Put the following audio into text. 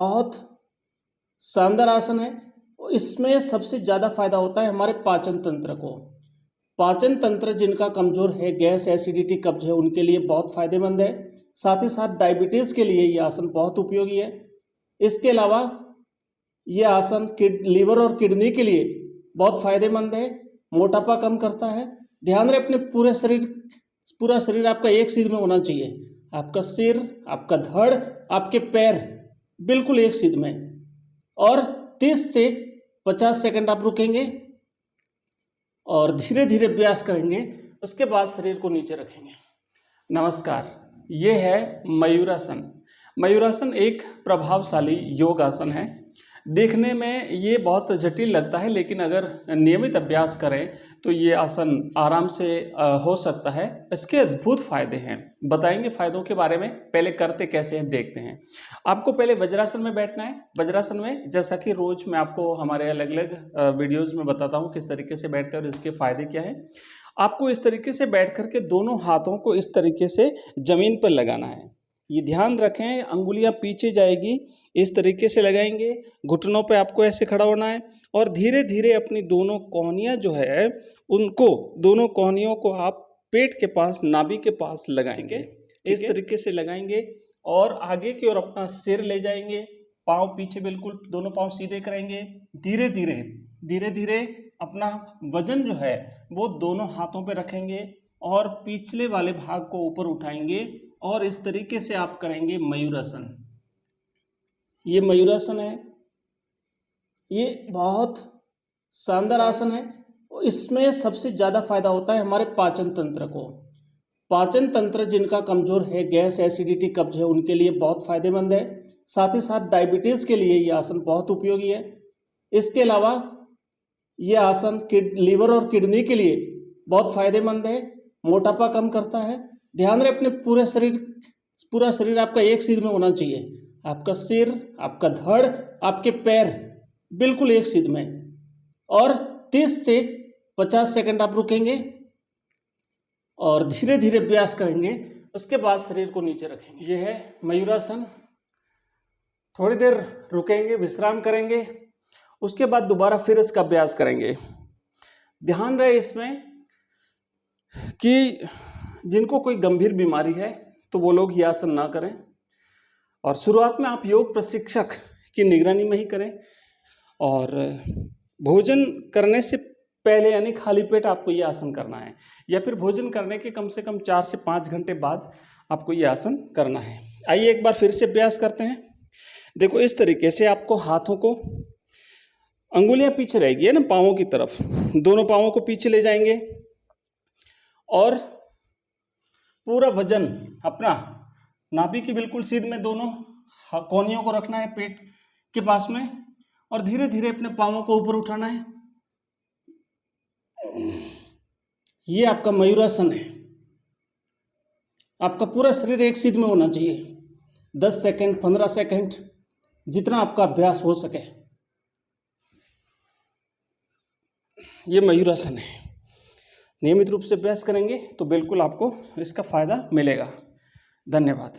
बहुत शानदार आसन है। इसमें सबसे ज़्यादा फायदा होता है हमारे पाचन तंत्र को। पाचन तंत्र जिनका कमज़ोर है, गैस, एसिडिटी, कब्ज है, उनके लिए बहुत फायदेमंद है। साथ ही साथ डायबिटीज़ के लिए ये आसन बहुत उपयोगी है। इसके अलावा ये आसन लीवर और किडनी के लिए बहुत फायदेमंद है। मोटापा कम करता है। ध्यान रहे अपने पूरा शरीर आपका एक सीध में होना चाहिए। आपका सिर, आपका धड़, आपके पैर बिल्कुल एक सीध में। और 30 से 50 सेकंड आप रुकेंगे और धीरे धीरे अभ्यास करेंगे। उसके बाद शरीर को नीचे रखेंगे। नमस्कार, ये है मयूरासन। मयूरासन एक प्रभावशाली योग आसन है। देखने में ये बहुत जटिल लगता है, लेकिन अगर नियमित अभ्यास करें तो ये आसन आराम से हो सकता है। इसके अद्भुत फायदे हैं, बताएंगे फायदों के बारे में। पहले करते कैसे हैं देखते हैं। आपको पहले वज्रासन में बैठना है। वज्रासन में जैसा कि रोज मैं आपको हमारे अलग अलग वीडियोज़ में बताता हूँ किस तरीके से बैठते हैं और इसके फायदे क्या हैं। आपको इस तरीके से बैठ करके दोनों हाथों को इस तरीके से ज़मीन पर लगाना है। ये ध्यान रखें, अंगुलियां पीछे जाएगी, इस तरीके से लगाएंगे। घुटनों पे आपको ऐसे खड़ा होना है और धीरे धीरे अपनी दोनों कोहनियां जो है उनको, दोनों कोहनियों को आप पेट के पास, नाभि के पास लगाएंगे। इस तरीके से लगाएंगे और आगे की ओर अपना सिर ले जाएंगे। पाँव पीछे, बिल्कुल दोनों पाँव सीधे करेंगे। धीरे धीरे अपना वजन जो है वो दोनों हाथों पे रखेंगे और पिछले वाले भाग को ऊपर उठाएंगे और इस तरीके से आप करेंगे मयूरासन। ये मयूरासन है। ये बहुत शानदार आसन है। इसमें सबसे ज़्यादा फायदा होता है हमारे पाचन तंत्र को। पाचन तंत्र जिनका कमज़ोर है, गैस, एसिडिटी, कब्ज है, उनके लिए बहुत फायदेमंद है। साथ ही साथ डायबिटीज़ के लिए ये आसन बहुत उपयोगी है। इसके अलावा ये आसन लीवर और किडनी के लिए बहुत फायदेमंद है। मोटापा कम करता है। ध्यान रहे अपने पूरा शरीर आपका एक सीध में होना चाहिए। आपका सिर, आपका धड़, आपके पैर बिल्कुल एक सीध में। और 30 से 50 सेकंड आप रुकेंगे और धीरे धीरे अभ्यास करेंगे। उसके बाद शरीर को नीचे रखेंगे। यह है मयूरासन। थोड़ी देर रुकेंगे, विश्राम करेंगे, उसके बाद दोबारा फिर इसका अभ्यास करेंगे। ध्यान रहे इसमें कि जिनको कोई गंभीर बीमारी है तो वो लोग ये आसन ना करें और शुरुआत में आप योग प्रशिक्षक की निगरानी में ही करें। और भोजन करने से पहले यानी खाली पेट आपको ये आसन करना है, या फिर भोजन करने के कम से कम 4 से 5 घंटे बाद आपको ये आसन करना है। आइए एक बार फिर से अभ्यास करते हैं। देखो, इस तरीके से आपको हाथों को, अंगुलियां पीछे रहेगी है ना, पाँवों की तरफ, दोनों पाँवों को पीछे ले जाएंगे और पूरा वजन अपना नाभि की बिल्कुल सीध में दोनों कोहनियों को रखना है पेट के पास में और धीरे धीरे अपने पाँवों को ऊपर उठाना है। ये आपका मयूरासन है। आपका पूरा शरीर एक सीध में होना चाहिए। 10 सेकंड, 15 सेकंड, जितना आपका अभ्यास हो सके। ये मयूरासन है। नियमित रूप से अभ्यास करेंगे तो बिल्कुल आपको इसका फायदा मिलेगा। धन्यवाद।